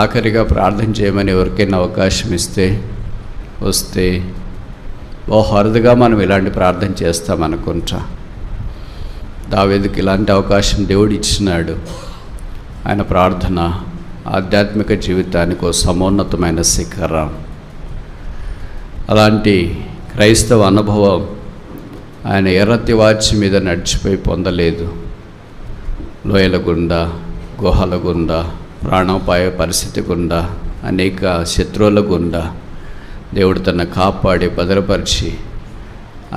ఆఖరిగా ప్రార్థన చేయమని ఎవరికైనా అవకాశం వస్తే అరుదుగా మనం ఇలాంటి ప్రార్థన చేస్తామనుకుంటా. దావీదుకి ఇలాంటి అవకాశం దేవుడు ఇచ్చినాడు. ఆయన ప్రార్థన ఆధ్యాత్మిక జీవితానికి ఒక సమోన్నతమైన శిఖరం. అలాంటి క్రైస్తవ అనుభవం ఆయన ఎర్రతి వాచి మీద నడిచిపోయి పొందలేదు. లోయల గుండా, గుహల గుండా, ప్రాణోపాయ పరిస్థితి గుండా, అనేక శత్రువుల గుండా దేవుడు తన కాపాడి భద్రపరిచి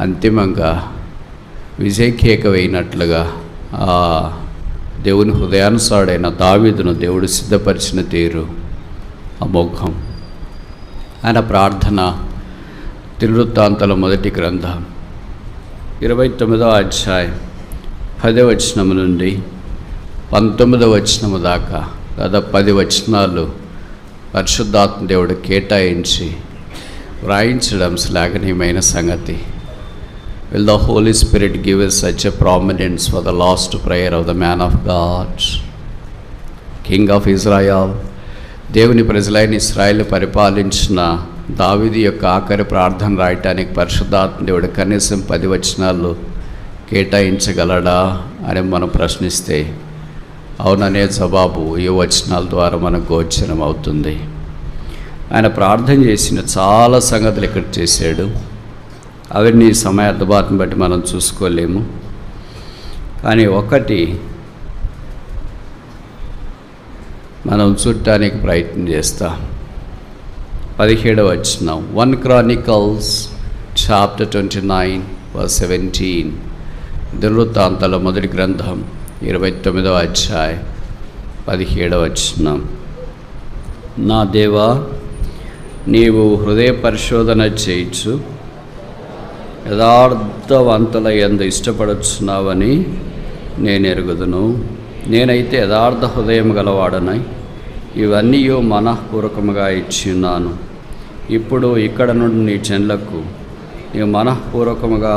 అంతిమంగా విజయకేక వేయినట్లుగా ఆ దేవుని హృదయానుసారుడైన దావీదును దేవుడు సిద్ధపరిచిన తీరు అమోఘం. ఆయన ప్రార్థన దినవృత్తాంతాల మొదటి గ్రంథం 29వ అధ్యాయం 10వ వచనం నుండి 19వ వచనం దాకా దాదాపు 10 వచనాలు పరిశుద్ధాత్మ దేవుడు కేటాయించి వ్రాయించడం శ్లాఘనీయమైన సంగతి. Will the Holy Spirit give us such a prominence for the last prayer of the man of God, King of Israel? దేవుని ప్రజలైన ఇశ్రాయేలు పరిపాలించిన దావీదు యొక్క ఆఖరి ప్రార్థన రాయటానికి పరిశుద్ధాత్మ దేవుడు కనీసం 10 వచనాలు కేటాయించగలడా అని మనం ప్రశ్నిస్తే అవుననే జవాబు ఈ వచనాల ద్వారా మనకు గోచరం అవుతుంది. ఆయన ప్రార్థన చేసిన చాలా సంగతులు ఇక్కడ చేశాడు. అవన్నీ సమయార్థబాటును బట్టి మనం చూసుకోలేము. కానీ ఒకటి మనం చూడటానికి ప్రయత్నం చేస్తాం. 17వ వచనం 1 Chronicles chapter 29 verse 17. దినవృత్తాంతాల మొదటి గ్రంథం 29వ అధ్యాయం 17వ వచనం. నా దేవా, నీవు హృదయ పరిశోధన చేయొచ్చు, యథార్థవంతుల యందు ఇష్టపడుచున్నావని నేను ఎరుగుదును. నేనైతే యథార్థ హృదయం గలవాడనై ఇవన్నీ మనఃపూర్వకముగా ఇచ్చిన్నాను. ఇప్పుడు ఇక్కడ నుండి నీ జనులకు నీవు మనఃపూర్వకముగా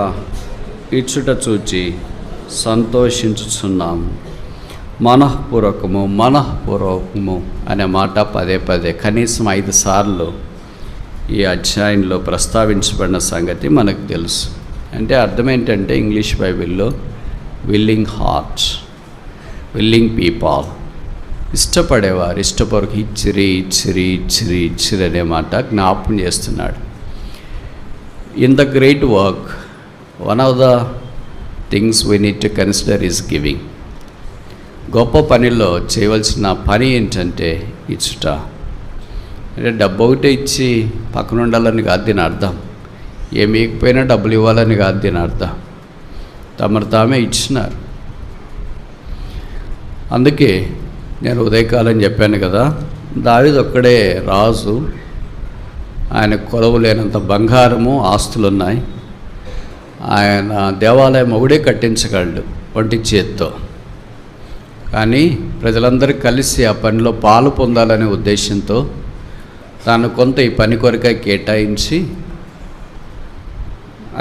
ఇచ్చుట చూచి సంతోషించుచున్నాము. మనఃపూర్వకము అనే మాట పదే కనీసం 5 సార్లు ఈ అధ్యాయంలో ప్రస్తావించబడిన సంగతి మనకు తెలుసు. అంటే అర్థం ఏంటంటే ఇంగ్లీష్ బైబిల్లో విల్లింగ్ హార్ట్, విల్లింగ్ పీపుల్, ఇష్టపడేవారు, ఇష్టపరకు ఇచ్చిరి అనే మాట జ్ఞాపకం చేస్తున్నాడు. In the great work one of the things we need to consider is giving. గొప్ప పనిలో చేయవలసిన పని ఏంటంటే ఇచ్చుట. అంటే డబ్బు ఒకటే ఇచ్చి పక్కన ఉండాలని కాదు దీని అర్థం. ఏమి ఇవ్వకపోయినా డబ్బులు ఇవ్వాలని కాదు దీని అర్థం. తమరు తామే ఇచ్చినారు. అందుకే నేను ఉదయకాలం చెప్పాను కదా, దావీదు ఒక్కడే రాజు, ఆయన కొలవలేనంత బంగారము ఆస్తులున్నాయి. ఆయన దేవాలయం ఒకడే కట్టించగలడు ఒంటి చేత్తో. కానీ ప్రజలందరూ కలిసి ఆ పనిలో పాలు పొందాలనే ఉద్దేశంతో తాను కొంత ఈ పని కొరకై కేటాయించి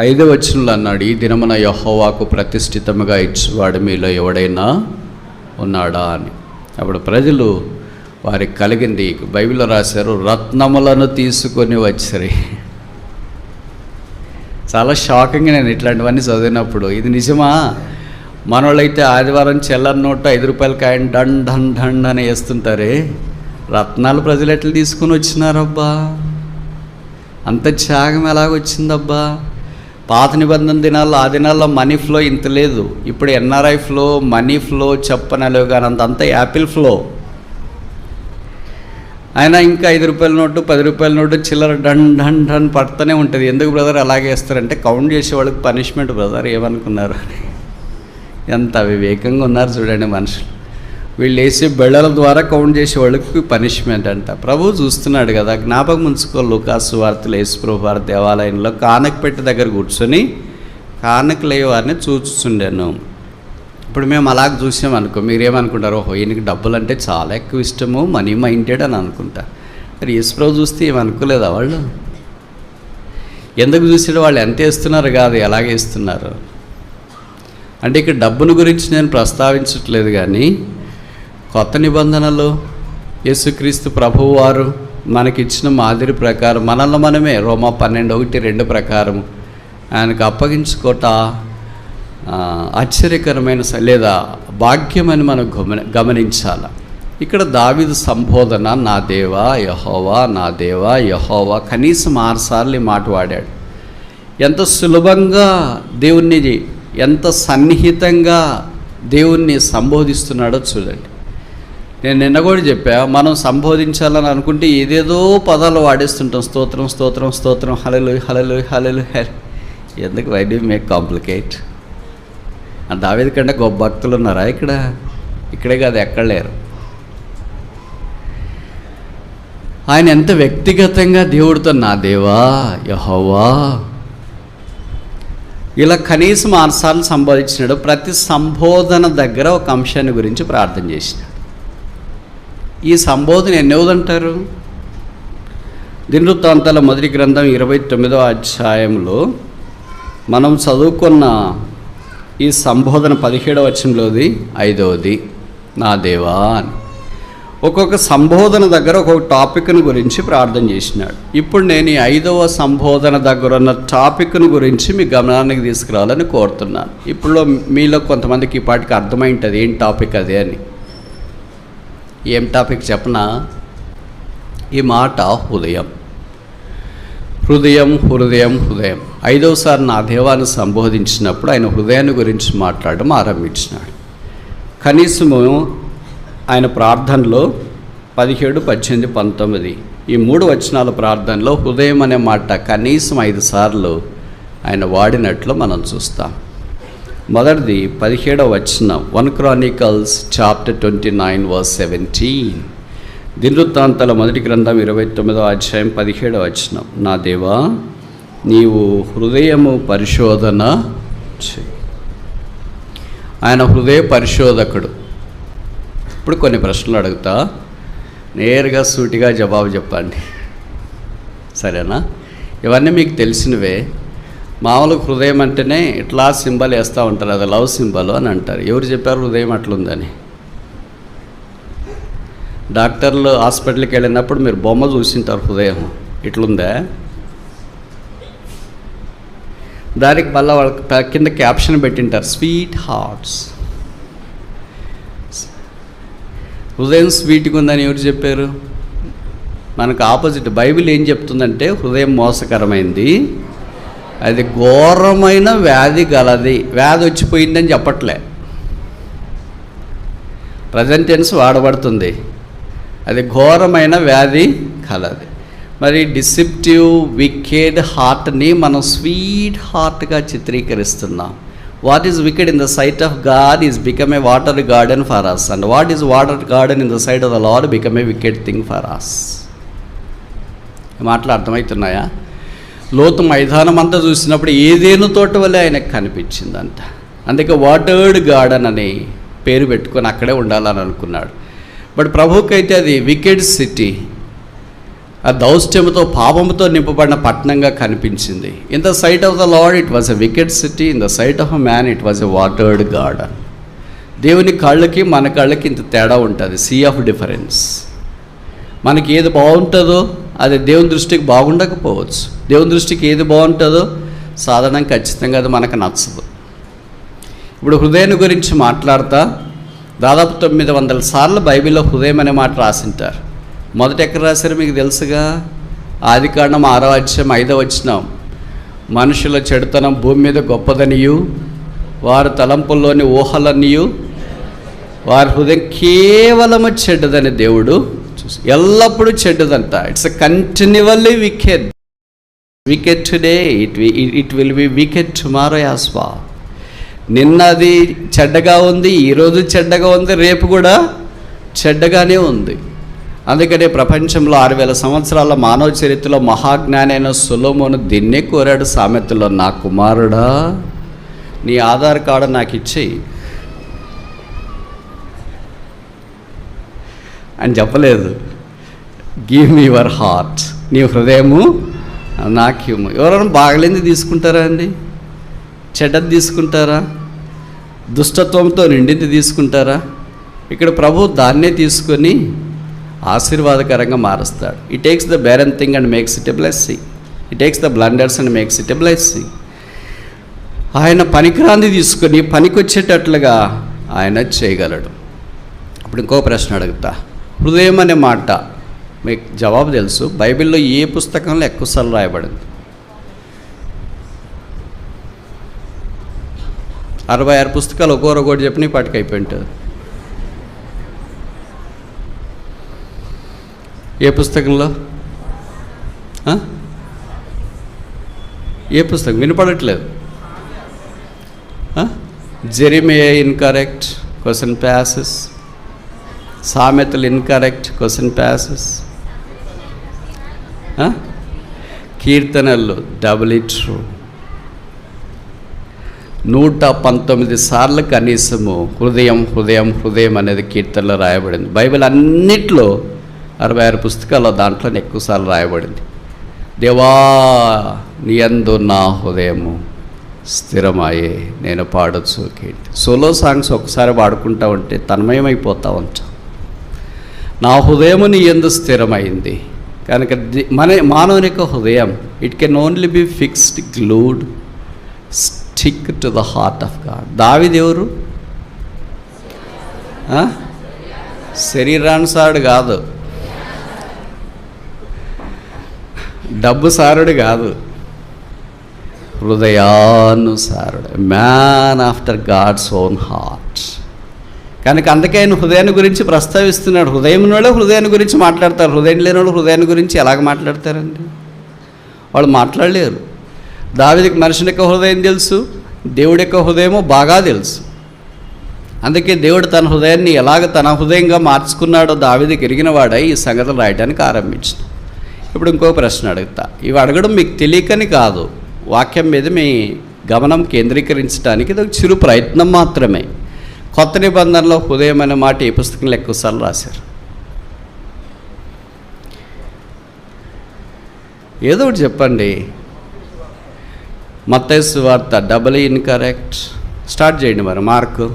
5వ వచనంలో అన్నాడు, ఈ దినమున యెహోవాకు ప్రతిష్ఠితముగా ఇచ్చేవాడు మీలో ఎవడైనా ఉన్నాడా అని. అప్పుడు ప్రజలు వారికి కలిగింది, బైబిల్లో రాశారు, రత్నములను తీసుకొని వచ్చారు. చాలా షాకింగ్. నేను ఇట్లాంటివన్నీ చదివినప్పుడు ఇది నిజమా? మనోళ్ళైతే ఆదివారం చెల్లర్ నోట 5 రూపాయల కాయని డండ్ అని వేస్తుంటారే, రత్నాలు ప్రజలు ఎట్లా తీసుకుని వచ్చినారబ్బా? అంత త్యాగం ఎలాగొచ్చిందబ్బా? పాత నిబంధన దినాల్లో, ఆ దినాల్లో మనీ ఫ్లో ఇంత లేదు. ఇప్పుడు ఎన్ఆర్ఐ ఫ్లో, మనీ ఫ్లో చెప్పనలేవు, కానీ అంత యాపిల్ ఫ్లో. అయినా ఇంకా 5 రూపాయల నోటు, 10 రూపాయల నోటు చిల్లర డండ్ పడుతూనే ఉంటుంది. ఎందుకు బ్రదర్ అలాగే వేస్తారంటే కౌంట్ చేసేవాళ్ళకి పనిష్మెంట్. బ్రదర్ ఏమనుకున్నారు అని. ఎంత వివేకంగా ఉన్నారు చూడండి మనుషులు. వీళ్ళు వేసే బెళ్ళల ద్వారా కౌంట్ చేసే వాళ్ళకి పనిష్మెంట్ అంట. ప్రభు చూస్తున్నాడు కదా. జ్ఞాపకం ఉంచుకో, లూకాసు వార్తలు యేసుప్రభు వారి దేవాలయంలో కానకపెట్టి దగ్గర కూర్చొని కానకలేని వారిని చూస్తుండాను. ఇప్పుడు మేము అలాగ చూసామనుకో, మీరేమనుకుంటారు, ఓహో ఈయనకి డబ్బులు అంటే చాలా ఎక్కువ ఇష్టము, మనీ మైండెడ్ అని అనుకుంటా. మరి యేసుప్రభు చూస్తే ఏమనుకోలేదా వాళ్ళు? ఎందుకు చూసాడు? వాళ్ళు ఎంత వేస్తున్నారు కాదు, ఎలాగ వేస్తున్నారు అంటే. ఇక్కడ డబ్బును గురించి నేను ప్రస్తావించట్లేదు, కానీ కొత్త నిబంధనలో యేసుక్రీస్తు ప్రభువు వారు మనకిచ్చిన మాదిరి ప్రకారం మనల్ని మనమే రోమా 12:1-2 ప్రకారం ఆయనకు అప్పగించుకోట ఆశ్చర్యకరమైన లేదా భాగ్యమని మనం గమనించాలి. ఇక్కడ దావీదు సంబోధన నా దేవా యెహోవా, నా దేవా యెహోవా కనీసం 6 సార్లు మాట వాడాడు. ఎంత సులభంగా దేవుణ్ణి, ఎంత సన్నిహితంగా దేవుణ్ణి సంబోధిస్తున్నాడో చూడండి. నేను నిన్న కూడా చెప్పా, మనం సంబోధించాలని అనుకుంటే ఏదేదో పదాలు వాడేస్తుంటాం. స్తోత్రం స్తోత్రం స్తోత్రం, హల్లెలూయా హల్లెలూయా హల్లెలూయా. ఎందుకు వై డు మేక్ కాంప్లికేట్? దావీదు కంటే గొప్ప భక్తులు ఉన్నారా ఇక్కడే కాదు, ఎక్కడ లేరు. ఆయన ఎంత వ్యక్తిగతంగా దేవుడితో నా దేవా యెహోవా ఇలా కనీసం 6 సార్లు సంబోధించినాడు. ప్రతి సంబోధన దగ్గర ఒక అంశాన్ని గురించి ప్రార్థన చేసినాడు. ఈ సంబోధన ఎన్నవదంటారు? దినవృత్తాంతాల మొదటి గ్రంథం 29వ అధ్యాయంలో మనం చదువుకున్న ఈ సంబోధన 17వ వచనంలోది 5వది నా దేవా అని. ఒక్కొక్క సంబోధన దగ్గర ఒక్కొక్క టాపిక్ను గురించి ప్రార్థన చేసినాడు. ఇప్పుడు నేను ఈ 5వ సంబోధన దగ్గర ఉన్న టాపిక్ను గురించి మీ గమనానికి తీసుకురావాలని కోరుతున్నాను. ఇప్పుడు మీలో కొంతమందికి ఈ పాటికి అర్థమైంటుంది ఏం టాపిక్ అదే అని. ఏం టాపిక్ చెప్పనా? ఈ మాట హృదయం. హృదయం హృదయం హృదయం. 5వసారి నా దేవాన్ని సంబోధించినప్పుడు ఆయన హృదయాన్ని గురించి మాట్లాడడం ఆరంభించినాడు. కనీసము ఆయన ప్రార్థనలో 17, 18, 19 ఈ 3 వచనాల ప్రార్థనలో హృదయం అనే మాట కనీసం 5 సార్లు ఆయన వాడినట్లు మనం చూస్తాం. మొదటిది 17వ వచనం, 1 Chronicles chapter 29:17. దినవృత్తాంతాల మొదటి గ్రంథం 29వ అధ్యాయం 17వ వచనం, నా దేవా నీవు హృదయము పరిశోధన చేయి. ఆయన హృదయ పరిశోధకుడు. ఇప్పుడు కొన్ని ప్రశ్నలు అడుగుతా, నేరుగా సూటిగా జవాబు చెప్పండి, సరేనా? ఇవన్నీ మీకు తెలిసినవే. మామూలుగా హృదయం అంటేనే ఇట్లా సింబల్ వేస్తూ ఉంటారు, అది లవ్ సింబల్ అని అంటారు. ఎవరు చెప్పారు హృదయం అట్లుందని? డాక్టర్లు హాస్పిటల్కి వెళ్ళినప్పుడు మీరు బొమ్మ చూసింటారు, హృదయం ఇట్లుందా? దానికి మళ్ళీ వాళ్ళ కింద క్యాప్షన్ పెట్టింటారు స్వీట్ హార్ట్స్. హృదయం స్వీట్గా ఉందని ఎవరు చెప్పారు? మనకు ఆపోజిట్ బైబిల్ ఏం చెప్తుందంటే హృదయం మోసకరమైంది, అది ఘోరమైన వ్యాధి గలది. వ్యాధి వచ్చిపోయిందని చెప్పట్లే, ప్రజెంట్ టెన్స్ వాడబడుతుంది. అది ఘోరమైన వ్యాధి కలది. మరి డిసెప్టివ్ వికెడ్ హార్ట్ని మనం స్వీట్ హార్ట్గా చిత్రీకరిస్తున్నాం. What is wicked in the sight of God is become a water garden for us, and what is water garden in the sight of the Lord become a wicked thing for us. మాటలు అర్థమవుతున్నాయా? లోతు మైదానం అంతా చూసినప్పుడు ఏదేను తోట వల్లే ఆయనకు కనిపించిందంట. అందుకే వాటర్డ్ గార్డెన్ అని పేరు పెట్టుకొని అక్కడే ఉండాలని అనుకున్నాడు. బట్ ప్రభువుకైతే అది వికెడ్ సిటీ, ఆ దౌష్ట్యముతో పాపముతో నింపబడిన పట్టణంగా కనిపించింది. In the sight of the Lord it was a wicked city, in the sight of a man it was a watered garden. దేవుని కళ్ళకి మన కళ్ళకి ఇంత తేడా ఉంటుంది, సీ ఆఫ్ డిఫరెన్స్. మనకి ఏది బాగుంటుందో అది దేవుని దృష్టికి బాగుండకపోవచ్చు. దేవుని దృష్టికి ఏది బాగుంటుందో సాధారణంగా ఖచ్చితంగా అది మనకు నచ్చదు. ఇప్పుడు హృదయాన్ని గురించి మాట్లాడతా దాదాపు 900 సార్లు బైబిల్లో హృదయం అనే మాట రాసింటారు. మొదట ఎక్కడ రాశారు మీకు తెలుసుగా? ఆదికాండం 6వ అధ్యాయం 5వ వచనం, మనుషుల చెడుతనం భూమి మీద గొప్పదనియు వారి తలంపుల్లోని ఊహలనియు వారి హృదయం కేవలము చెడ్డదని దేవుడు చూసి. ఎల్లప్పుడూ చెడ్డదంట. It's a continually wicked. Wicked today, it will be wicked tomorrow as well. నిన్నది చెడ్డగా ఉంది, ఈరోజు చెడ్డగా ఉంది, రేపు కూడా చెడ్డగానే ఉంది. అందుకనే ప్రపంచంలో 6000 సంవత్సరాల మానవ చరిత్రలో మహాజ్ఞాని అయిన సొలొమోను దీన్నే కోరాడు సామెతలో, నా కుమారుడా నీ ఆధార్ కార్డు నాకు ఇచ్చేయి అని చెప్పలేదు. గివ్ మీ యువర్ హార్ట్, నీ హృదయము నాకేమో. ఎవరైనా బాగలేంది తీసుకుంటారా అండి? చెడ్డది తీసుకుంటారా? దుష్టత్వంతో నిండింది తీసుకుంటారా? ఇక్కడ ప్రభు దాన్నే తీసుకొని ఆశీర్వాదకరంగా మారుస్తాడు. He takes the barren thing and makes it a blessing. He takes the blunders and makes it a blessing. ఆయన పనికిరాంది తీసుకొని పనికొచ్చేటట్లుగా ఆయన చేయగలడు. ఇప్పుడు ఇంకో ప్రశ్న అడుగుతా. హృదయం అనే మాట మీకు జవాబు తెలుసు. బైబిల్లో ఏ పుస్తకంలో ఎక్కువసార్లు రాయబడింది? 66 పుస్తకాలు ఒక్కొక్కటి చెప్పి పాటికి అయిపోయి ఉంటుంది. ఏ పుస్తకంలో? ఏ పుస్తకం? వినపడట్లేదు. Jeremiah incorrect, question passes. సామెతలు ఇన్కరెక్ట్, క్వశ్చన్ ప్యాసెస్. కీర్తనలు డబుల్ ట్రూ. 119 సార్లు కనీసము హృదయం హృదయం హృదయం అనేది కీర్తనలో రాయబడింది. బైబిల్ అన్నిట్లో 66 పుస్తకాల్లో దాంట్లోనే ఎక్కువసార్లు రాయబడింది. దేవా నీయందు నా హృదయము స్థిరమాయే, నేను పాడొచ్చు కీర్తి. సోలో సాంగ్స్ ఒకసారి పాడుకుంటా ఉంటే తన్మయమైపోతూ ఉంటాం. నా హృదయము నీయందు స్థిరమైంది కనుక మానవుని యొక్క హృదయం it can only be fixed, glued, stick to the heart of God. దావీదు ఎవరు? శరీరానుసారుడు కాదు, డబ్బు సారుడు కాదు, హృదయానుసారుడు, man after God's own heart. కనుక అందుకే ఆయన హృదయాన్ని గురించి ప్రస్తావిస్తున్నాడు. హృదయం ఉన్నోళ్ళు హృదయాన్ని గురించి మాట్లాడతారు, హృదయం లేని వాళ్ళు హృదయాన్ని గురించి ఎలాగ మాట్లాడతారండి? వాళ్ళు మాట్లాడలేరు. దావీదుకి మనుషుని యొక్క హృదయం తెలుసు, దేవుడి యొక్క హృదయమో బాగా తెలుసు. అందుకే దేవుడు తన హృదయాన్ని ఎలాగ తన హృదయంగా మార్చుకున్నాడో దావీదుకి ఎరిగిన వాడై ఈ సంగతులు రాయడానికి ఆరంభించిన. ఇప్పుడు ఇంకో ప్రశ్న అడుగుతా. ఇవి అడగడం మీకు తెలియకని కాదు, వాక్యం మీద మీ గమనం కేంద్రీకరించడానికి ఇది ఒక చిరు ప్రయత్నం మాత్రమే. కొత్త నిబంధనలో హృదయం అనే మాట ఈ పుస్తకంలో ఎక్కువసార్లు రాశారు. ఏదో ఒకటి చెప్పండి. మత్తయి సువార్త డబుల్ ఇన్కరెక్ట్. స్టార్ట్ చేయండి మరి. మార్కు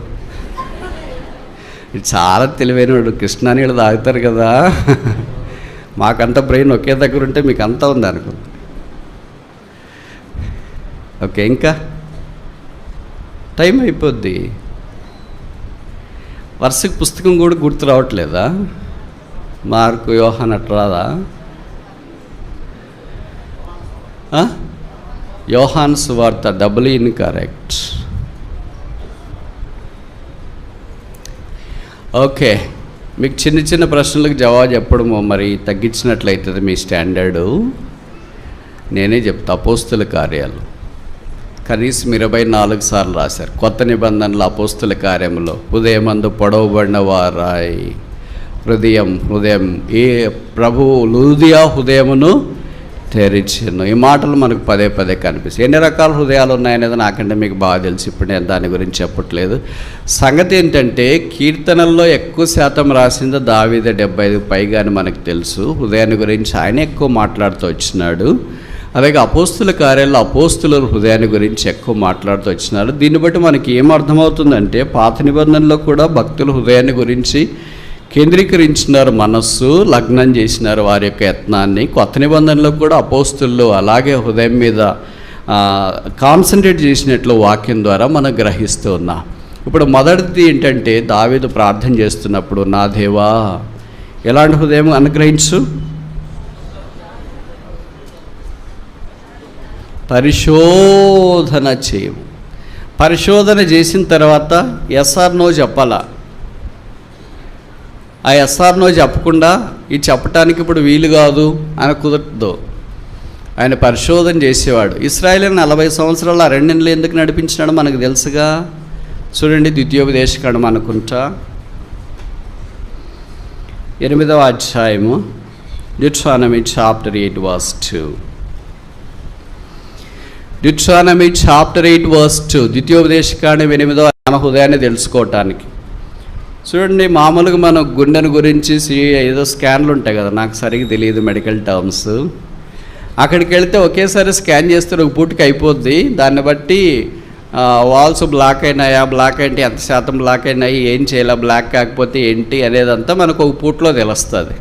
ఇది చాలా తెలివైనవాడు. కృష్ణా నీళ్ళు తాగుతారు కదా, మాకంత బ్రెయిన్ ఒకే దగ్గర ఉంటే మీకు అంతా ఉంది అనుకో. ఓకే, ఇంకా టైం అయిపోద్ది. వరుసకి పుస్తకం కూడా గుర్తు రావట్లేదా? మార్కు, యోహాను అట్లా రాదా? యోహాను సువార్త డబుల్ ఇన్కరెక్ట్. ఓకే, మీకు చిన్న చిన్న ప్రశ్నలకు జవాబు చెప్పడము మరి తగ్గించినట్లయితుంది మీ స్టాండర్డు. నేనే చెప్తా. అపోస్తుల కార్యాలు కనీసం 24 సార్లు రాశారు. కొత్త నిబంధనలు అపోస్తుల కార్యములో హృదయమందు పొడవబడిన వారాయి హృదయం ఏ ప్రభువు లూదియా హృదయమును తెరిచెను. ఈ మాటలు మనకు పదే పదే కనిపిస్తాయి. ఎన్ని రకాల హృదయాలు ఉన్నాయనేది నాకంటే మీకు బాగా తెలుసు. ఇప్పుడు నేను దాని గురించి చెప్పట్లేదు. సంగతి ఏంటంటే కీర్తనల్లో ఎక్కువ శాతం రాసింది దావీదు, 75 పైగా అని మనకు తెలుసు. హృదయాన్ని గురించి ఆయన ఎక్కువ మాట్లాడుతూ వచ్చినాడు. అలాగే అపోస్తుల కార్యాల్లో అపోస్తుల హృదయాన్ని గురించి ఎక్కువ మాట్లాడుతూ వచ్చినారు. దీన్ని బట్టి మనకి ఏమర్థమవుతుందంటే పాత నిబంధనలో కూడా భక్తుల హృదయాన్ని గురించి కేంద్రీకరించినారు, మనస్సు లగ్నం చేసినారు వారి యొక్క యత్నాన్ని. కొత్త నిబంధనలో కూడా అపోస్తులు అలాగే హృదయం మీద కాన్సన్ట్రేట్ చేసినట్లు వాక్యం ద్వారా మనం గ్రహిస్తూ ఉన్నాం. ఇప్పుడు మొదటిది ఏంటంటే దావీదు ప్రార్థన చేస్తున్నప్పుడు, నా దేవా ఎలాంటి హృదయం అనుగ్రహించు? పరిశోధన చేయము. పరిశోధన చేసిన తర్వాత ఎస్ఆర్ నో చెప్పాలా. ఆ ఎస్ఆర్ నో చెప్పకుండా ఇది చెప్పటానికి ఇప్పుడు వీలు కాదు అని కుదరదు. ఆయన పరిశోధన చేసేవాడు. ఇశ్రాయేలును 40 సంవత్సరాలు ఆ 2 నెలలు ఎందుకు నడిపించినాడో మనకు తెలుసుగా. చూడండి, ద్వితీయోపదేశకాండం అనుకుంటా 8వ అధ్యాయము, Deuteronomy chapter 8 verse 2. Deuteronomy chapter 8 verse 2. ద్వితీయోపదేశకాండం 8వ మన హృదయాన్ని తెలుసుకోవటానికి. చూడండి, మామూలుగా మనం గుండెను గురించి ఏదో స్కాన్లు ఉంటాయి కదా, నాకు సరిగ్గా తెలియదు మెడికల్ టర్మ్స్. అక్కడికి వెళ్తే ఒకేసారి స్కాన్ చేస్తే ఒక పూటకి అయిపోద్ది. దాన్ని బట్టి వాల్స్ బ్లాక్ అయినాయా, బ్లాక్ అంటే ఎంత శాతం బ్లాక్ అయినాయి, ఏం చేయాలా, బ్లాక్ కాకపోతే ఏంటి అనేదంతా మనకు ఒక పూటలో తెలుస్తుంది.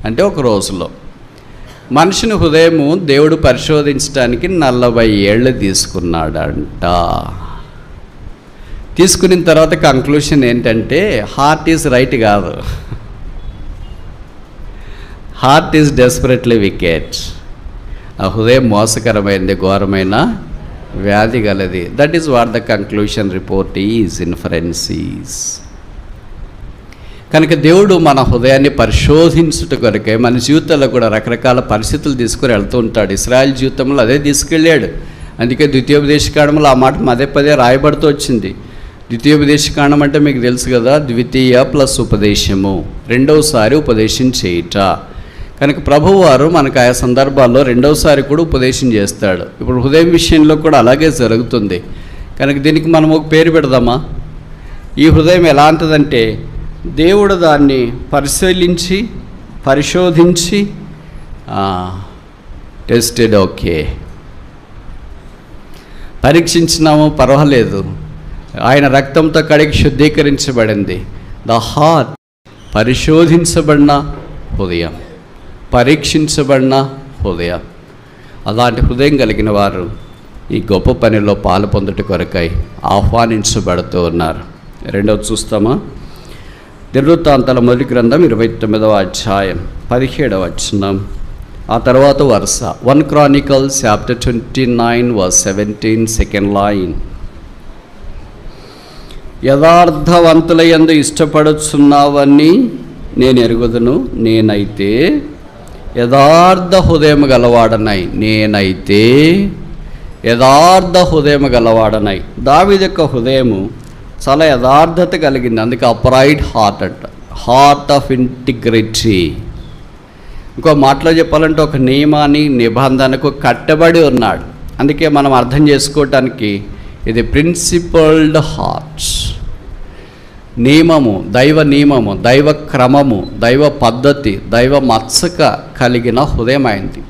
అంటే ఒక రోజులో. మనిషిని హృదయము దేవుడు పరిశోధించడానికి 40 ఏళ్ళు తీసుకున్నాడంట. తీసుకున్న తర్వాత కంక్లూషన్ ఏంటంటే హార్ట్ ఈజ్ రైట్ కాదు, హార్ట్ ఈజ్ డెస్పరేట్లీ వికెట్. ఆ హృదయం మోసకరమైనది, ఘోరమైన వ్యాధి గలది. That is what the conclusion report is inferences. కనుక దేవుడు మన హృదయాన్ని పరిశోధించుట కొరకే మన జీవితంలో కూడా రకరకాల పరిస్థితులు తీసుకుని వెళ్తూ ఉంటాడు. ఇశ్రాయేల్ జీవితంలో అదే తీసుకెళ్ళాడు. అందుకే ద్వితీయోపదేశకాండంలో ఆ మాట పదే పదే రాయబడుతూ వచ్చింది. ద్వితీయోపదేశకాండం అంటే మీకు తెలుసు కదా, ద్వితీయ ప్లస్ ఉపదేశము, రెండవసారి ఉపదేశం చేయుట. కనుక ప్రభువారు మనకు ఆయా సందర్భాల్లో రెండవసారి కూడా ఉపదేశం చేస్తాడు. ఇప్పుడు హృదయం విషయంలో కూడా అలాగే జరుగుతుంది. కనుక దీనికి మనం ఒక పేరు పెడదామా? ఈ హృదయం ఎలాంటిదంటే దేవుడు దాన్ని పరిశోధించి టెస్టెడ్, ఓకే, పరీక్షించినాము, పర్వాలేదు, ఆయన రక్తంతో కడిగి శుద్ధీకరించబడింది. ద హార్ట్, పరిశోధించబడిన హృదయం, పరీక్షించబడిన హృదయం. అలాంటి హృదయం కలిగిన వారు ఈ గొప్ప పనిలో పాలు పొందుట కొరకై ఆహ్వానించబడుతూ ఉన్నారు. రెండవది చూస్తామా? దినవృత్తాంతాల మొదటి గ్రంథం 29వ అధ్యాయం 17వ వచనం. ఆ తర్వాత వరుస 1 Chronicles chapter 29 verse 17 second line. యథార్థవంతుల యందు ఇష్టపడుచున్నావని నేను ఎరుగుదును, నేనైతే యథార్థ హృదయం గలవాడనై, నేనైతే యథార్థ హృదయం గలవాడనై. దావీదు యొక్క హృదయము చాలా యథార్థత కలిగింది. అందుకే అప్రైట్ హార్ట్ అంట, హార్ట్ ఆఫ్ ఇంటిగ్రిటీ. ఇంకో మాటలో చెప్పాలంటే ఒక నియమాన్ని, నిబంధనకు కట్టబడి ఉన్నాడు. అందుకే మనం అర్థం చేసుకోవటానికి ఇది ప్రిన్సిపల్డ్ హార్ట్స్. నియమము, దైవ క్రమము, దైవ పద్ధతి, దైవ మత్సక కలిగిన హృదయం అయింది.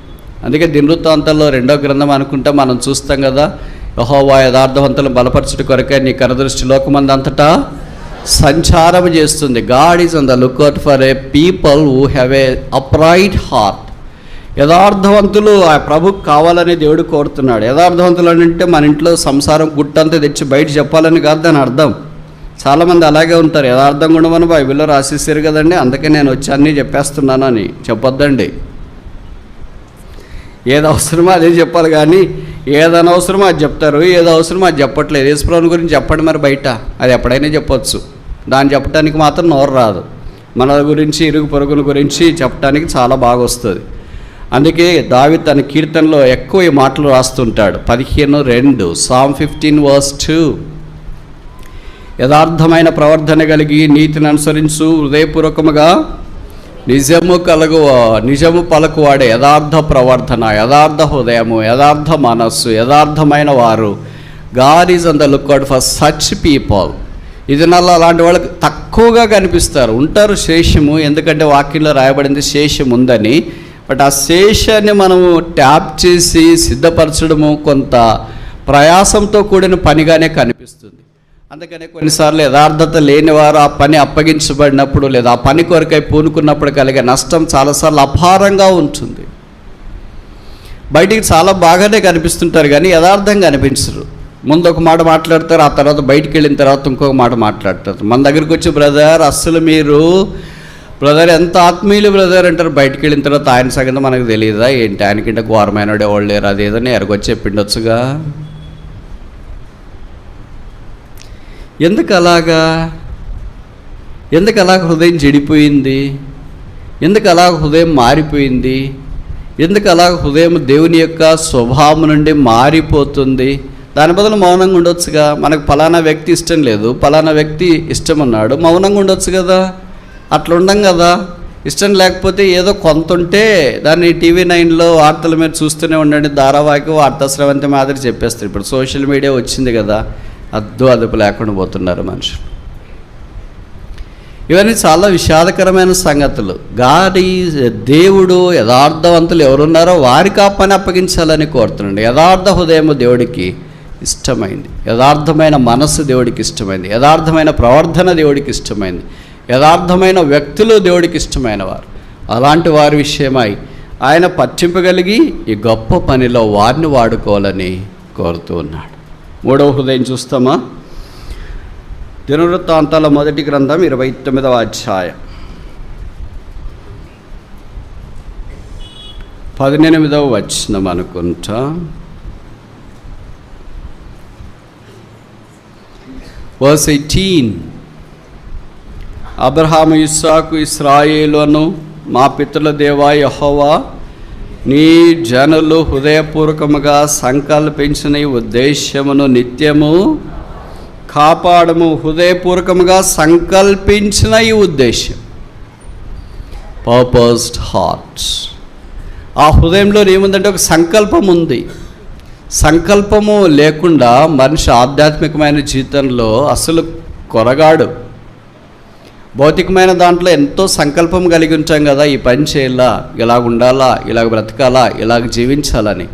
అందుకే దినవృత్తాంతాల్లో 2వ గ్రంథం అనుకుంటే మనం చూస్తాం కదా, యెహోవా యథార్థవంతులను బలపరచుట కొరకే నీ కనుదృష్టి లోకమందంతటా సంచారం చేస్తుంది. God is on the lookout for a people who have a upright heart. యథార్థవంతులు ఆ ప్రభుకు కావాలని దేవుడు కోరుతున్నాడు. యథార్థవంతులు అంటే మన ఇంట్లో సంసారం గుట్టంతా తెచ్చి బయట చెప్పాలని కాదు దాని అర్థం. చాలామంది అలాగే ఉంటారు. యథార్థంగా ఉండమని బైబిల్లో రాసేసారు కదండి, అందుకే నేను వచ్చి అన్నీ చెప్పేస్తున్నాను అని చెప్పొద్దండి. ఏది అవసరమో అదే చెప్పాలి, కానీ ఏదనవసరమో అది చెప్తారు, ఏదో అవసరమో అది చెప్పట్లేదు. యేసుప్రభుని గురించి చెప్పండి మరి బయట, అది ఎప్పుడైనా చెప్పొచ్చు. దాన్ని చెప్పడానికి మాత్రం నోరు రాదు. మన గురించి, ఇరుగు పొరుగుల గురించి చెప్పడానికి చాలా బాగా వస్తుంది. అందుకే దావీదు తన కీర్తనలో ఎక్కువ ఈ మాటలు రాస్తుంటాడు. 15:2 Psalm 15 verse 2. యథార్థమైన ప్రవర్తన కలిగి నీతిని అనుసరించు, హృదయపూర్వకముగా నిజము పలుకువాడే, యథార్థ ప్రవర్తన, యథార్థ హృదయము, యథార్థ మనస్సు, యథార్థమైన వారు. God is on the lookout for such people. ఇది నల్ల అలాంటి వాళ్ళకి తక్కువగా కనిపిస్తారు, ఉంటారు శేషము. ఎందుకంటే వాక్యంలో రాయబడింది శేషం ఉందని. బట్ ఆ శేషాన్ని మనము ట్యాప్ చేసి సిద్ధపరచడము కొంత ప్రయాసంతో కూడిన పనిగానే కనిపిస్తుంది. అందుకనే కొన్నిసార్లు యథార్థత లేనివారు ఆ పని అప్పగించబడినప్పుడు లేదా ఆ పని కొరకై పూనుకున్నప్పుడు కలిగే నష్టం చాలాసార్లు అపారంగా ఉంటుంది. బయటికి చాలా బాగానే కనిపిస్తుంటారు కానీ యథార్థంగా అనిపించరు. ముందు ఒక మాట మాట్లాడతారు, ఆ తర్వాత బయటికి వెళ్ళిన తర్వాత ఇంకొక మాట మాట్లాడతారు. మన దగ్గరికి వచ్చి బ్రదర్ అస్సలు మీరు బ్రదర్ ఎంత ఆత్మీయులు బ్రదర్ అంటారు. బయటికి వెళ్ళిన తర్వాత ఆయన సంగతి మనకు తెలియదా ఏంటి, ఆయనకింటే ఘోరమైన ఎవరు లేరు, అదేదని ఎరగొచ్చి చెప్పిండొచ్చుగా. ఎందుకు అలాగా హృదయం చెడిపోయింది? ఎందుకు అలాగ హృదయం మారిపోయింది? ఎందుకు అలాగ హృదయం దేవుని యొక్క స్వభావం నుండి మారిపోతుంది? దాని బదులు మౌనంగా ఉండొచ్చుగా. మనకు ఫలానా వ్యక్తి ఇష్టం లేదు, ఫలానా వ్యక్తి ఇష్టం ఉన్నాడు, మౌనంగా ఉండొచ్చు కదా. అట్లా ఉండం కదా. ఇష్టం లేకపోతే ఏదో కొంత ఉంటే దాన్ని టీవీ 9లో వార్తల మీద చూస్తూనే ఉండండి. ధారావాహిక వార్తాస్రవంతి మాదిరి చెప్పేస్తారు. ఇప్పుడు సోషల్ మీడియా వచ్చింది కదా, అదుపు లేకుండా పోతున్నారు మనుషులు. ఇవన్నీ చాలా విషాదకరమైన సంగతులు. దేవుడు యథార్థవంతులు ఎవరున్నారో వారికి ఆ పని అప్పగించాలని కోరుతున్నాడు. యథార్థ హృదయము దేవుడికి ఇష్టమైంది, యథార్థమైన మనస్సు దేవుడికి ఇష్టమైంది, యథార్థమైన ప్రవర్తన దేవుడికి ఇష్టమైంది, యథార్థమైన వ్యక్తులు దేవుడికి ఇష్టమైన వారు. అలాంటి వారి విషయమై ఆయన పట్టింపగలిగి ఈ గొప్ప పనిలో వారిని వాడుకోవాలని కోరుతూ ఉన్నాడు. 3వ హృదయం చూస్తామా? దినవృత్తాంతాల మొదటి గ్రంథం 29వ అధ్యాయం 18వ వచనం అనుకుంటా. Verse 18. అబ్రహాము, ఇస్సాకు, ఇశ్రాయేలును మా పితరుల దేవా యెహోవా, నీ జనులు హృదయపూర్వకముగా సంకల్పించిన ఈ ఉద్దేశ్యమును నిత్యము కాపాడము. హృదయపూర్వకముగా సంకల్పించిన ఈ ఉద్దేశం, పర్పస్డ్ హార్ట్స్. ఆ హృదయంలో ఏముందంటే ఒక సంకల్పం ఉంది. సంకల్పము లేకుండా మనిషి ఆధ్యాత్మికమైన జీవితంలో అసలు కొరగాడు. భౌతికమైన దాంట్లో ఎంతో సంకల్పం కలిగి ఉంటాం కదా, ఈ పని చేయాలా, ఇలాగ ఉండాలా, ఇలాగ బ్రతకాలా, ఇలాగ జీవించాలని.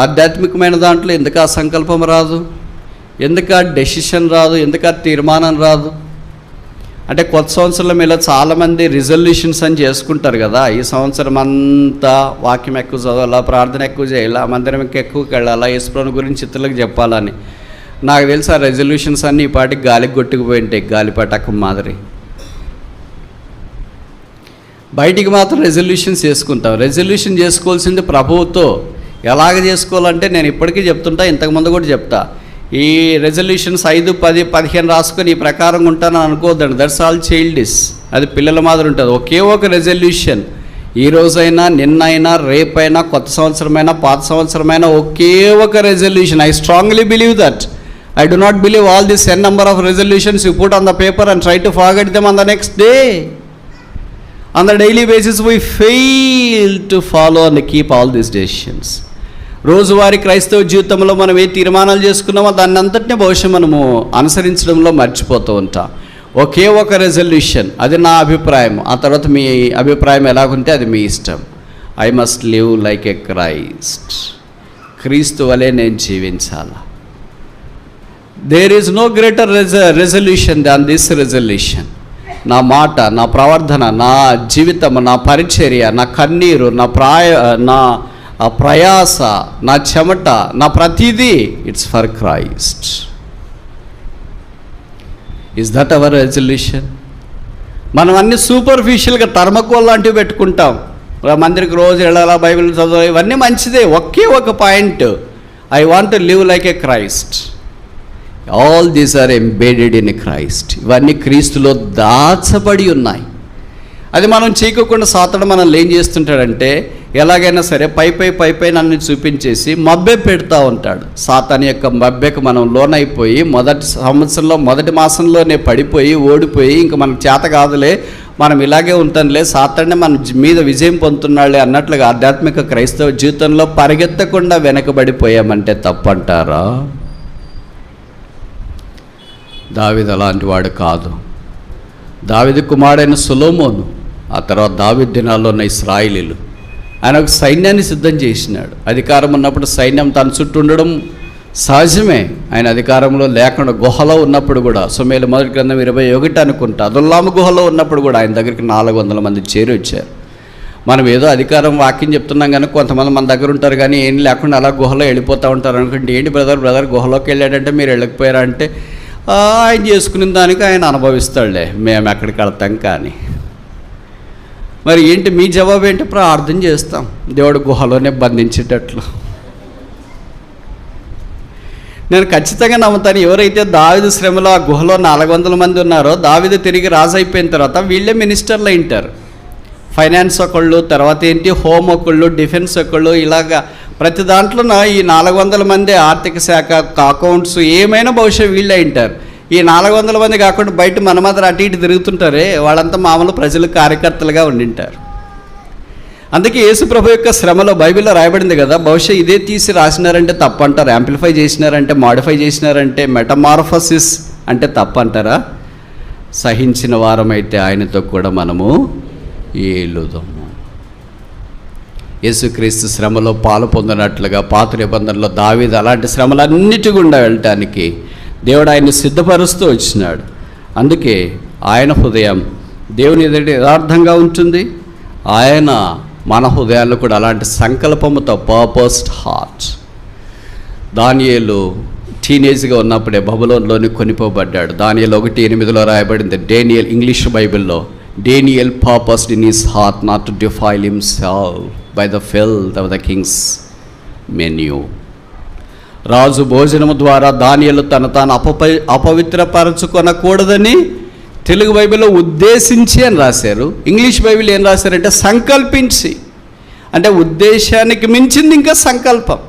ఆధ్యాత్మికమైన దాంట్లో ఎందుకు ఆ సంకల్పం రాదు? ఎందుకు ఆ డెసిషన్ రాదు? ఎందుకు ఆ తీర్మానం రాదు? అంటే కొత్త సంవత్సరంలో ఇలా చాలామంది రిజల్యూషన్స్ అని చేసుకుంటారు కదా. ఈ సంవత్సరం అంతా వాక్యం ఎక్కువ చదవాలా, ప్రార్థన ఎక్కువ చేయాలా, మందిరం ఎక్కువకి వెళ్ళాలా, యేసుప్రభుని గురించి ఇతరులకు చెప్పాలని. నాకు తెలిసి ఆ రెజల్యూషన్స్ అన్నీ ఈ పాటికి గాలికి కొట్టుకుపోయి ఉంటాయి, గాలిపటాకం మాదిరి. బయటికి మాత్రం రెజల్యూషన్స్ చేసుకుంటాం. రెజల్యూషన్ చేసుకోవాల్సింది ప్రభువుతో. ఎలాగ చేసుకోవాలంటే నేను ఇప్పటికీ చెప్తుంటా, ఇంతకుముందు కూడా చెప్తా. ఈ రెజల్యూషన్స్ 5, 10, 15 రాసుకొని ఈ ప్రకారం ఉంటానని అనుకోవద్దండి. That's all childish. అది పిల్లల మాదిరి ఉంటుంది. ఒకే ఒక రెజల్యూషన్, ఈ రోజైనా, నిన్నైనా, రేపైనా, కొత్త సంవత్సరమైనా, పాత సంవత్సరమైనా ఒకే ఒక resolution. I strongly believe that. I do not believe all this n number of resolutions you put on the paper and try to forget them on the next day. On the daily basis we fail to follow and keep all these decisions. రోజువారీ క్రైస్తవ జీవితంలో మనం ఏ తీర్మానాలు చేసుకున్నామో దాన్ని అంతటినీ బహుశా మనము అనుసరించడంలో మర్చిపోతూ ఉంటాం. ఒకే ఒక రెజల్యూషన్, అది నా అభిప్రాయం. ఆ తర్వాత మీ అభిప్రాయం ఎలాగుంటే అది మీ ఇష్టం. I must live like a Christ. క్రీస్తు వలె నేను జీవించాలా. There is no greater resolution than this resolution. నా మాట, నా ప్రవర్తన, నా జీవితం, నా పరిచర్య, నా కన్నీరు, నా ప్రయాస, నా చెమట, నా ప్రతిదీ it's for Christ. Is that hour resolution? మనం అన్ని సూపర్ఫిషియల్గా థర్మకోల్ లాంటివి పెట్టుకుంటాం. మందిరికి రోజు వెళ్ళాలా, బైబిల్ చదవాలి, ఇవన్నీ మంచిదే. ఒకే ఒక point, I want to live like a Christ. All these are embedded in Christ. ఇవన్నీ క్రీస్తులో దాచబడి ఉన్నాయి. అది మనం చేయకోకుండా సాతాను మనల్ని ఏం చేస్తుంటాడంటే, ఎలాగైనా సరే పై నన్ను చూపించేసి మబ్బె పెడతా ఉంటాడు. సాతాను యొక్క మబ్బెకు మనం లోనైపోయి మొదటి సంవత్సరంలో మొదటి మాసంలోనే పడిపోయి ఓడిపోయి ఇంక మనకు చేత కాదులే, మనం ఇలాగే ఉంటానులే, సాతాన్ని మన మీద విజయం పొందుతున్నాడులే అన్నట్లుగా ఆధ్యాత్మిక క్రైస్తవ జీవితంలో పరిగెత్తకుండా వెనకబడిపోయామంటే తప్పంటారా? దావీదు అలాంటి వాడు కాదు. దావీదు కుమారుడైన సొలొమోను, ఆ తర్వాత దావీదు దినాల్లో ఉన్న ఇశ్రాయేలీయులు, ఆయన ఒక సైన్యాన్ని సిద్ధం చేసినాడు. అధికారం ఉన్నప్పుడు సైన్యం తన చుట్టూ ఉండడం సహజమే. ఆయన అధికారంలో లేకుండా గుహలో ఉన్నప్పుడు కూడా, సమూయేలు మొదటి గ్రంథం 21 అనుకుంటా, అదుల్లాము గుహలో ఉన్నప్పుడు కూడా ఆయన దగ్గరికి 400 మంది చేరి వచ్చారు. మనం ఏదో అధికారం వాక్యం చెప్తున్నాం కానీ కొంతమంది మన దగ్గర ఉంటారు కానీ ఏం లేకుండా అలా గుహలో వెళ్ళిపోతూ ఉంటారు. అనుకుంటే ఏంటి బ్రదర్ గుహలోకి వెళ్ళాడంటే మీరు వెళ్ళకపోయారా అంటే, ఆయన చేసుకునే దానికి ఆయన అనుభవిస్తాడులే, మేము ఎక్కడికి వెళ్తాం. కానీ మరి ఏంటి మీ జవాబు ఏంటి? ప్రార్థన చేస్తాం దేవుడు గుహలోనే బంధించేటట్లు. నేను ఖచ్చితంగా నమ్ముతాను, ఎవరైతే దావీదు శ్రమలో ఆ గుహలో 400 మంది ఉన్నారో, దావీదు తిరిగి రాజు అయిపోయిన తర్వాత వీళ్ళే మినిస్టర్లు అయింటారు. ఫైనాన్స్ ఒకళ్ళు, తర్వాత ఏంటి హోమ్ ఒకళ్ళు, డిఫెన్స్ ఒకళ్ళు, ఇలాగా ప్రతి దాంట్లోనూ ఈ 400 మంది ఆర్థిక శాఖ, అకౌంట్స్ ఏమైనా బహుశా వీళ్ళే అయింటారు. ఈ 400 మంది కాకుండా బయట మన మాత్రం అటు ఇటు తిరుగుతుంటారే, వాళ్ళంతా మామూలు ప్రజలు, కార్యకర్తలుగా ఉండింటారు. అందుకే యేసు ప్రభు యొక్క శ్రమలో బైబిల్లో రాయబడింది కదా, బహుశా ఇదే తీసి రాసినారంటే తప్పంటారు, యాంప్లిఫై చేసినారంటే, మాడిఫై చేసినారంటే, మెటమార్ఫసిస్ అంటే తప్పంటారా? సహించిన వారమైతే ఆయనతో కూడా మనము ఏలుదాము. యేసుక్రీస్తు శ్రమలో పాలు పొందినట్లుగా పాత నిబంధనలో దావీదు అలాంటి శ్రమలన్నిటి గుండా వెళ్ళటానికి దేవుడు ఆయన్ని సిద్ధపరుస్తూ వచ్చినాడు. అందుకే ఆయన హృదయం దేవుని ఎదుట యథార్థంగా ఉంటుంది. ఆయన మన హృదయాల్లో కూడా అలాంటి సంకల్పముతో పర్పస్డ్ హార్ట్. దానియేలు టీనేజ్గా ఉన్నప్పుడే బబులోన్లోని కొనిపోబడ్డాడు. దానియేలు 1:8 రాయబడింది. డేనియల్ ఇంగ్లీష్ బైబిల్లో, Daniel purposed in his heart not to defile himself by the filth of the king's menu. రాజు భోజనము ద్వారా దానియేలు తాను అపవిత్రపరచుకొనకూడదని తెలుగు బైబిల్లో ఉద్దేశించి అని రాశారు. ఇంగ్లీష్ బైబిల్ ఏం రాశారంటే సంకల్పించి. అంటే ఉద్దేశానికి మించింది ఇంకా సంకల్పం.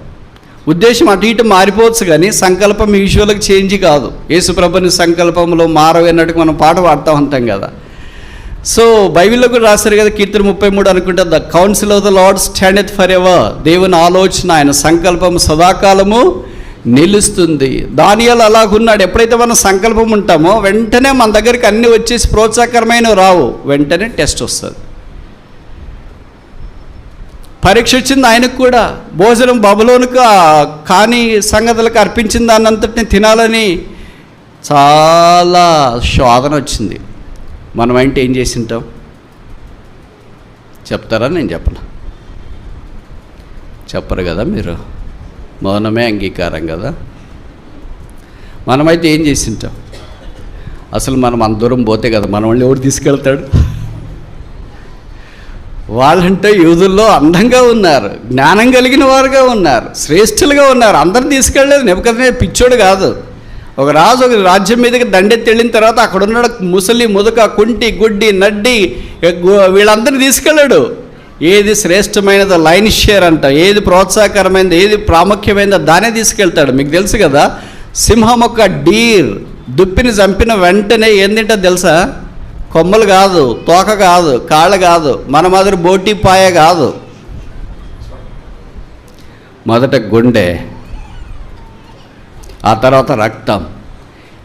ఉద్దేశం అటు ఇటు మారిపోవచ్చు కానీ సంకల్పం యూజువల్గా చేంజ్ కాదు. యేసుప్రభుని సంకల్పంలో మారవన్నట్టుగా మనం పాట పాడుతూ ఉంటాం కదా. సో బైబిల్లో కూడా రాశారు కదా, కీర్తన 33 అనుకుంటే, the counsel of the Lord standeth for ever. దేవుని ఆలోచన, ఆయన సంకల్పం సదాకాలము నిలుస్తుంది. దానియేలు అలాగున్నాడు. ఎప్పుడైతే మనం సంకల్పం ఉంటామో వెంటనే మన దగ్గరికి అన్నీ వచ్చేసి ప్రోత్సాహకరమైనవి రావు, వెంటనే టెస్ట్ వస్తుంది. పరీక్ష వచ్చింది ఆయనకు కూడా. భోజనం బబులోనుకు కాని సంగతులకు అర్పించిన దాన్ని అంతటిని తినాలని చాలా శోధన వచ్చింది. మనం అంటే ఏం చేసి ఉంటాం చెప్తారా? నేను చెప్పను. చెప్పరు కదా మీరు, మౌనమే అంగీకారం కదా. మనమైతే ఏం చేసి ఉంటాం? అసలు మనం అంత దూరం పోతే కదా మన వాళ్ళు ఎవరు తీసుకెళ్తాడు? వాళ్ళంటే యూదుల్లో అందంగా ఉన్నారు, జ్ఞానం కలిగిన వారుగా ఉన్నారు, శ్రేష్ఠులుగా ఉన్నారు. అందరిని తీసుకెళ్ళలేదు. నెబుకద్నెజర్ పిచ్చోడు కాదు. ఒక రాజు ఒక రాజ్యం మీదకి దండెత్తి వెళ్ళిన తర్వాత అక్కడ ఉన్నాడు ముసలి, ముదుక, కుంటి, గుడ్డి, నడ్డి, వీళ్ళందరినీ తీసుకెళ్ళాడు. ఏది శ్రేష్టమైనదో లైన్ షేర్ అంట, ఏది ప్రోత్సాహకరమైనదో, ఏది ప్రాముఖ్యమైనదో దానే తీసుకెళ్తాడు. మీకు తెలుసు కదా, సింహం ఒక డీర్ దుప్పిని చంపిన వెంటనే ఏం తింటో తెలుసా? కొమ్మలు కాదు, తోక కాదు, కాళ్ళు కాదు, మన మాదిరి బోటి పాయ కాదు. మొదట గుండె, ఆ తర్వాత రక్తం,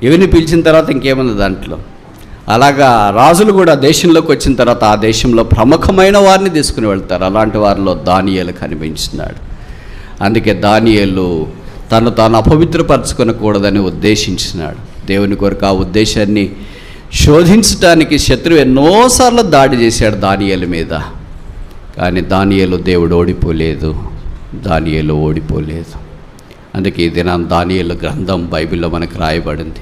ఇవన్నీ పీల్చిన తర్వాత ఇంకేముంది దాంట్లో. అలాగా రాజులు కూడా దేశంలోకి వచ్చిన తర్వాత ఆ దేశంలో ప్రముఖమైన వారిని తీసుకుని వెళ్తారు. అలాంటి వారిలో దానియేలు కనిపించినాడు. అందుకే దానియేలు తాను అపవిత్రపరచుకొనకూడదని ఉద్దేశించినాడు. దేవుని కొరకు ఆ ఉద్దేశాన్ని శోధించడానికి శత్రువు ఎన్నోసార్లు దాడి చేశాడు దానియేలు మీద. కానీ దానియేలు దేవుడు ఓడిపోలేదు. అందుకే ఈ దినం దానియేలు గ్రంథం బైబిల్లో మనకు రాయబడింది.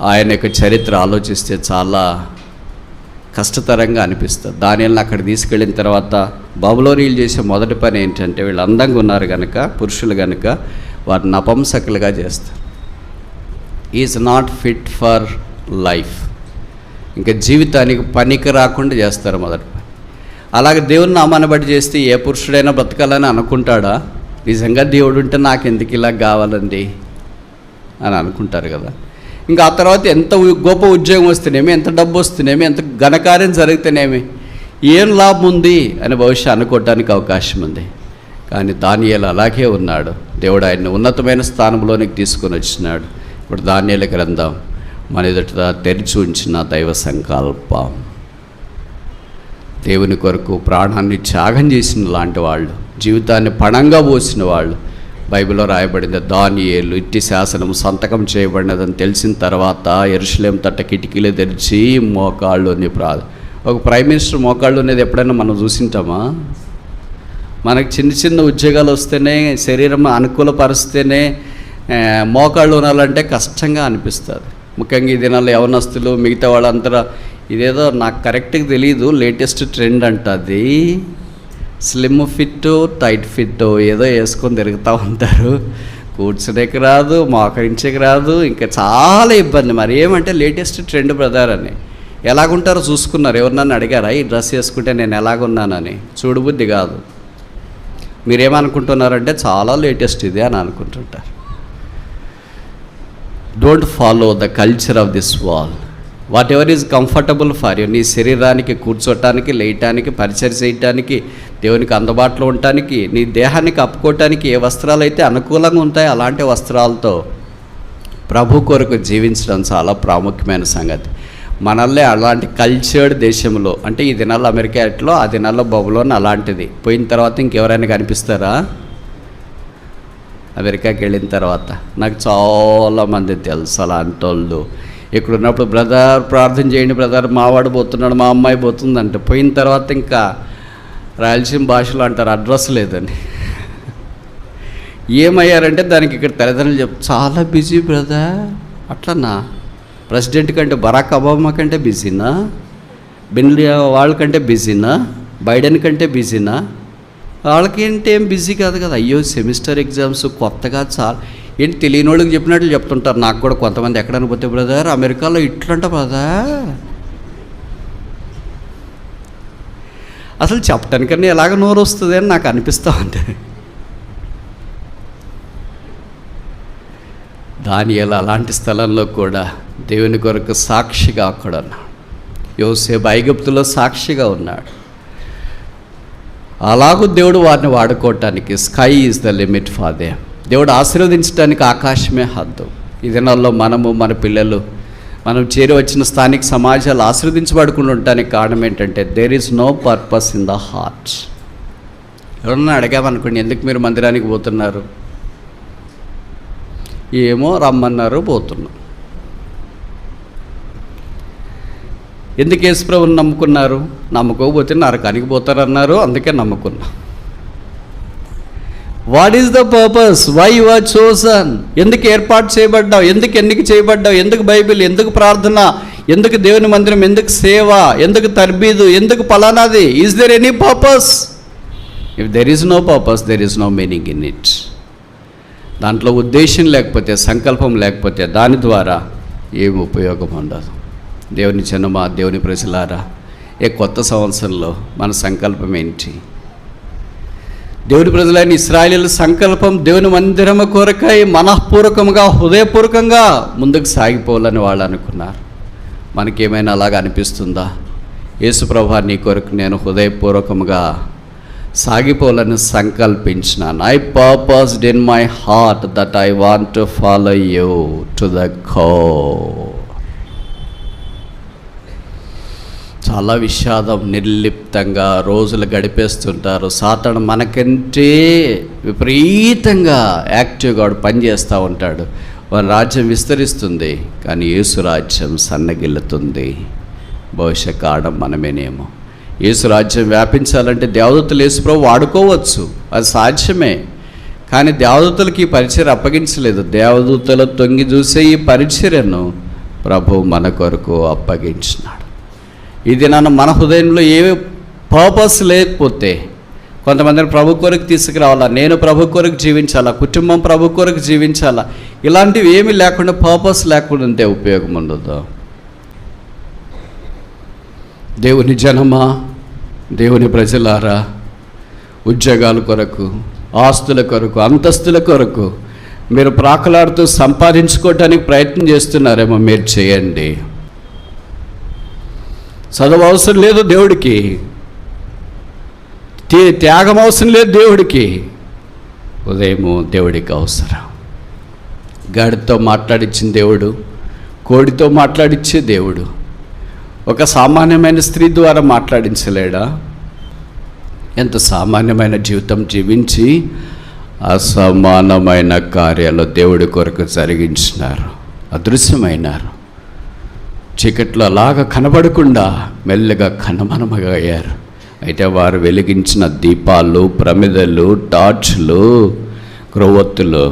ఆయన యొక్క చరిత్ర ఆలోచిస్తే చాలా కష్టతరంగా అనిపిస్తుంది. దానియేలుని అక్కడ తీసుకెళ్ళిన తర్వాత బబులోనీయులు చేసే మొదటి పని ఏంటంటే, వీళ్ళు అందంగా ఉన్నారు కనుక, పురుషులు కనుక వారిని నపంసకులుగా చేస్తారు. Is not fit for life, ఇంకా జీవితానికి పనికి రాకుండా చేస్తారు మొదటి పని. అలాగే దేవుని నామాన్ని బట్టి చేస్తే ఏ పురుషుడైనా బ్రతకాలని అనుకుంటాడా? నిజంగా దేవుడు ఉంటే నాకు ఎందుకు ఇలా కావాలండి అని అనుకుంటారు కదా. ఇంకా ఆ తర్వాత ఎంత గొప్ప ఉద్యోగం వస్తేనేమి, ఎంత డబ్బు వస్తేనేమి, ఎంత ఘనకార్యం జరిగితేనేమి ఏం లాభం ఉంది అని బహుశా అనుకోవడానికి అవకాశం ఉంది. కానీ దానియేలు అలాగే ఉన్నాడు. దేవుడు ఆయన్ని ఉన్నతమైన స్థానంలోనికి తీసుకొని వచ్చినాడు. ఇప్పుడు దానియేలు గ్రంథం మన ఎదుట తెరిచి ఉంచిన దైవ సంకల్పం. దేవుని కొరకు ప్రాణాన్ని త్యాగం చేసిన లాంటి వాళ్ళు, జీవితాన్ని పణంగా పోసిన వాళ్ళు బైబిల్లో రాయబడింది. దానియేలు ఇట్టి శాసనం సంతకం చేయబడినదని తెలిసిన తర్వాత యెరూషలేము తట్ట కిటికీలు తెరిచి మోకాళ్ళుని ఒక ప్రైమ్ మినిస్టర్ మోకాళ్ళు అనేది ఎప్పుడైనా మనం చూసింటామా? మనకు చిన్న చిన్న ఉద్యోగాలు వస్తేనే, శరీరం అనుకూలపరిస్తేనే మోకాళ్ళు ఉనాలంటే కష్టంగా అనిపిస్తుంది. ముఖ్యంగా ఈ దినాల్లో యవనస్తులు, మిగతా వాళ్ళంతా ఇదేదో నాకు కరెక్ట్గా తెలియదు, లేటెస్ట్ ట్రెండ్ అంట. అది స్లిమ్ ఫిట్, టైట్ ఫిట్ ఏదో వేసుకొని తిరుగుతూ ఉంటారు. కూర్చునేకి రాదు, మోకరించేకి రాదు, ఇంకా చాలా ఇబ్బంది. మరి ఏమంటే లేటెస్ట్ ట్రెండ్ బ్రదర్ అని. ఎలాగుంటారో చూసుకున్నారు? ఎవరినన్నా అడిగారా ఈ డ్రెస్ వేసుకుంటే నేను ఎలాగున్నానని? చూడబుద్ధి కాదు. మీరేమనుకుంటున్నారంటే చాలా లేటెస్ట్ ఇది అని అనుకుంటుంటారు. Don't follow the culture of this world. Whatever is comfortable for you. నీ శరీరానికి కూర్చోటానికి, లేయటానికి, పరిచయం చేయటానికి, దేవునికి అందుబాటులో ఉండటానికి, నీ దేహాన్ని కప్పుకోవటానికి ఏ వస్త్రాలు అయితే అనుకూలంగా ఉంటాయో అలాంటి వస్త్రాలతో ప్రభు కొరకు జీవించడం చాలా ప్రాముఖ్యమైన సంగతి. మనల్ని అలాంటి కల్చర్డ్ దేశంలో, అంటే ఈ దినాల్లో అమెరికా ఎట్లో, ఆ దినాల్లో బబులోన్ అలాంటిది. పోయిన తర్వాత ఇంకెవరైనా కనిపిస్తారా? అమెరికాకి వెళ్ళిన తర్వాత నాకు చాలామంది తెలుసు అలాంటి వాళ్ళు. ఇక్కడ ఉన్నప్పుడు బ్రదర్ ప్రార్థన చేయండి బ్రదర్, మావాడు పోతున్నాడు, మా అమ్మాయి పోతుందంటే, పోయిన తర్వాత ఇంకా రాయలసీమ భాషలో అంటారు అడ్రస్ లేదని. ఏమయ్యారంటే దానికి ఇక్కడ తల్లిదండ్రులు చాలా బిజీ బ్రదర్. అట్లన్నా ప్రెసిడెంట్ కంటే బరాక్ ఒబామా కంటే బిజీనా, వాళ్ళకంటే బిజీనా, బైడెన్ కంటే బిజీనా? వాళ్ళకేంటి ఏం బిజీ కాదు కదా. అయ్యో సెమిస్టర్ ఎగ్జామ్స్ కొత్తగా చాలా ఏంటి తెలియని వాళ్ళకి చెప్పినట్లు చెప్తుంటారు. నాకు కూడా కొంతమంది ఎక్కడైనా పోతే బ్రదర్ అమెరికాలో ఇట్లంట బ్రదర్, అసలు చెప్పటానికన్నా ఎలాగ నోరు వస్తుంది అని నాకు అనిపిస్తూ ఉంటుంది. దానియేలు అలాంటి స్థలంలో కూడా దేవుని కొరకు సాక్షిగా అక్కడ ఉన్నాడు. యోసేపు ఐగుప్తులో సాక్షిగా ఉన్నాడు. అలాగూ దేవుడు వారిని వాడుకోవటానికి sky is the limit for them. దేవుడు ఆశీర్వదించడానికి ఆకాశమే హద్దు. ఈ దినాల్లో మనము మన పిల్లలు మనం చేరి వచ్చిన స్థానిక సమాజాలు ఆశీర్వదించబడుకుని ఉండటానికి కారణం ఏంటంటే there is no purpose in the heart. ఎవరన్నా అడిగామనుకోండి, ఎందుకు మీరు మందిరానికి పోతున్నారు? ఏమో రమ్మన్నారు పోతున్నాం. ఎందుకు యేసుప్రభుని నమ్ముకున్నారు? నమ్ముకోకపోతే నరకానికి పోతారన్నారు, అందుకే నమ్ముకున్నా. What is the purpose? Why you are chosen? ఎందుకు ఏర్పాటు చేయబడ్డావు? ఎందుకు ఎన్నిక చేయబడ్డావు? ఎందుకు బైబిల్? ఎందుకు ప్రార్థన? ఎందుకు దేవుని మందిరం? ఎందుకు సేవ? ఎందుకు తర్బీదు? ఎందుకు పలానాది? Is there any purpose? If there is no purpose, there is no meaning in it. దాంట్లో ఉద్దేశం లేకపోతే, సంకల్పం లేకపోతే దాని ద్వారా ఏం ఉపయోగం ఉండదు. దేవుని జనమా, దేవుని ప్రజలారా, ఏ కొత్త సంవత్సరంలో మన సంకల్పం ఏంటి? దేవుని ప్రజలైన ఇశ్రాయేలీయుల సంకల్పం దేవుని మందిరము కొరకై మనఃపూర్వకంగా, హృదయపూర్వకంగా ముందుకు సాగిపోవాలని వాళ్ళు అనుకున్నారు. మనకేమైనా అలాగ అనిపిస్తుందా? యేసుప్రభు నీ కొరకు నేను హృదయపూర్వకంగా సాగిపోవాలని సంకల్పించినాను. I purposed in my heart that I want to follow you to the core. చాలా విషాదం, నిర్లిప్తంగా రోజులు గడిపేస్తుంటారు. సాతాను మనకంటే విపరీతంగా యాక్టివ్గా వాడు పనిచేస్తూ ఉంటాడు. వారి రాజ్యం విస్తరిస్తుంది, కానీ యేసు రాజ్యం సన్నగిల్లుతుంది. బహుశా కారణం మనమేనేమో. యేసు రాజ్యం వ్యాపించాలంటే దేవదూతలు యేసుప్రభు వాడుకోవచ్చు, అది సాధ్యమే. కానీ దేవదూతలకి ఈ పరిచర్య అప్పగించలేదు. దేవదూతలు తొంగి చూసే ఈ పరిచర్యను ప్రభు మన కొరకు అప్పగించినాడు. ఇది నన్ను మన హృదయంలో ఏ పర్పస్ లేకపోతే, కొంతమందిని ప్రభు కొరకు తీసుకురావాలా, నేను ప్రభు కొరకు జీవించాలా, కుటుంబం ప్రభు కొరకు జీవించాలా, ఇలాంటివి ఏమీ లేకుండా పర్పస్ లేకుండా ఉంటే ఉపయోగం ఉండదు. దేవుని జనమా, దేవుని ప్రజలారా, ఉద్యోగాల కొరకు, ఆస్తుల కొరకు, అంతస్తుల కొరకు మీరు ప్రాకులాడుతూ సంపాదించుకోవటానికి ప్రయత్నం చేస్తున్నారేమో, మీరు చేయండి. చదువు అవసరం లేదు దేవుడికి, త్యాగం అవసరం లేదు దేవుడికి. ఉదయము దేవుడికి అవసరం. గాడితో మాట్లాడించిన దేవుడు, కోడితో మాట్లాడించే దేవుడు ఒక సామాన్యమైన స్త్రీ ద్వారా మాట్లాడించలేడా? ఎంత సామాన్యమైన జీవితం జీవించి అసమానమైన కార్యాలు దేవుడి కొరకు జరిగించినారు, అదృశ్యమైనారు. చీకట్లో అలాగా కనబడకుండా మెల్లగా కనుమరుగయ్యారు అయ్యారు. అయితే వారు వెలిగించిన దీపాలు, ప్రమిదలు, టార్చ్లు, క్రొవ్వొత్తులు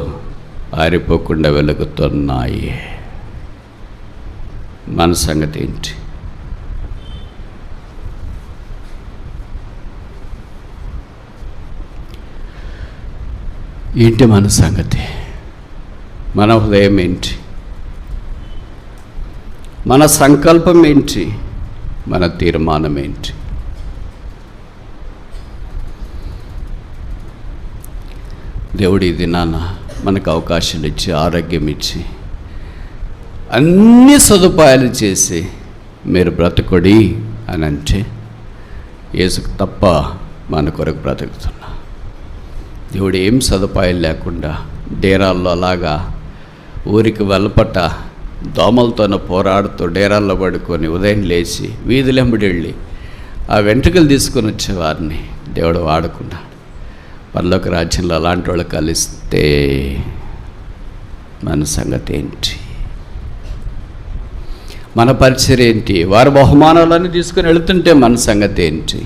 ఆరిపోకుండా వెలుగుతున్నాయి. మన సంగతి ఏంటి? ఏంటి మన సంగతి? మన హృదయం ఏంటి? మన సంకల్పం ఏంటి? మన తీర్మానం ఏంటి? దేవుడి దినాన మనకు అవకాశాలు ఇచ్చి, ఆరోగ్యం ఇచ్చి, అన్ని సదుపాయాలు చేసి మీరు బ్రతకొడి అని అంటే, యేసుకు తప్ప మన కొరకు బ్రతుకుతున్నా. దేవుడు ఏం సదుపాయాలు లేకుండా డేరాల్లో అలాగా ఊరికి వెలపట దోమలతోన పోరాడుతూ డేరాల్లో పడుకొని ఉదయం లేచి వీధులెంబడి వెళ్ళి ఆ వెంట్రుకలు తీసుకొని వచ్చేవారిని దేవుడు వాడుకున్నాడు. పరలోక రాజ్యంలో అలాంటి వాళ్ళు కలిస్తే మన సంగతి ఏంటి? మన పరిచర్య ఏంటి? వారి బహుమానాలన్నీ తీసుకొని వెళుతుంటే మన సంగతి ఏంటి?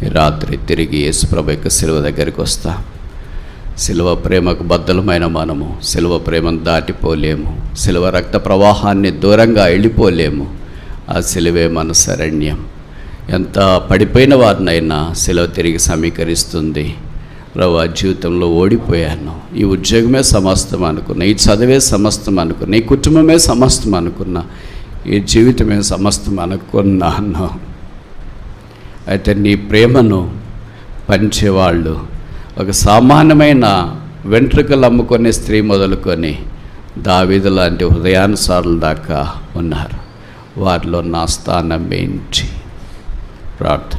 ఈ రాత్రి తిరిగి యేసుప్రభు యొక్క శిలువ దగ్గరికి వస్తా. శిలువ ప్రేమకు బద్దలమైన మనము శిలువ ప్రేమను దాటిపోలేము. శిలువ రక్త ప్రవాహాన్ని దూరంగా వెళ్ళిపోలేము. ఆ శిలువే మన శరణ్యం. ఎంత పడిపోయిన వారినైనా శిలువ తిరిగి సమీకరిస్తుంది. ప్రభు, జీవితంలో ఓడిపోయాను, ఈ ఉద్యోగమే సమస్తం అనుకున్నా, ఈ చదివే సమస్తం అనుకున్నా, ఈ కుటుంబమే సమస్తం అనుకున్నా, ఈ జీవితమే సమస్తం అనుకున్నాను. అయితే నీ ప్రేమను పంచేవాళ్ళు ఒక సామాన్యమైన వెంట్రుకలు అమ్ముకునే స్త్రీ మొదలుకొని దావీదు లాంటి హృదయానుసారుల దాకా ఉన్నారు. వారిలో నా స్థానం ఏంటి? ప్రార్థన.